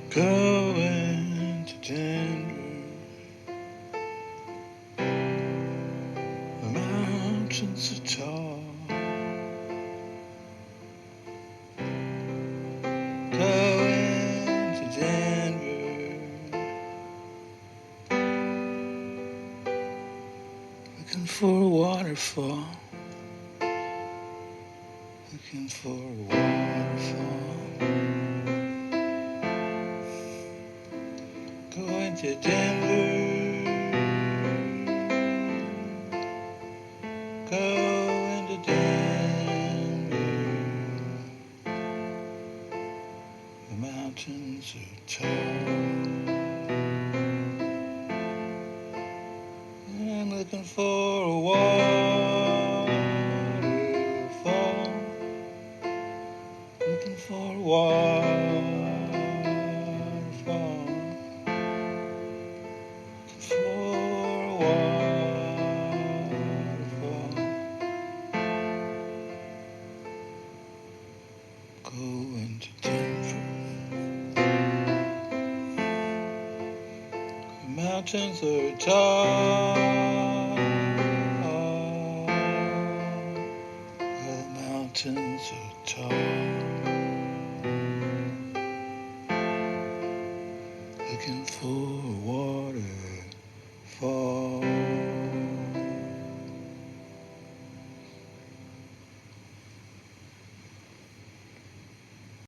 Going to Denver, the mountains are tall. Going to Denver, looking for a waterfall. Looking for a waterfall. Going to Denver. Going to Denver. The mountains are tall. And I'm looking for a waterfall. Looking for a waterfall. Looking for a waterfall. Going to Denver. The mountains are tall. The mountains are tall. Looking for a waterfall.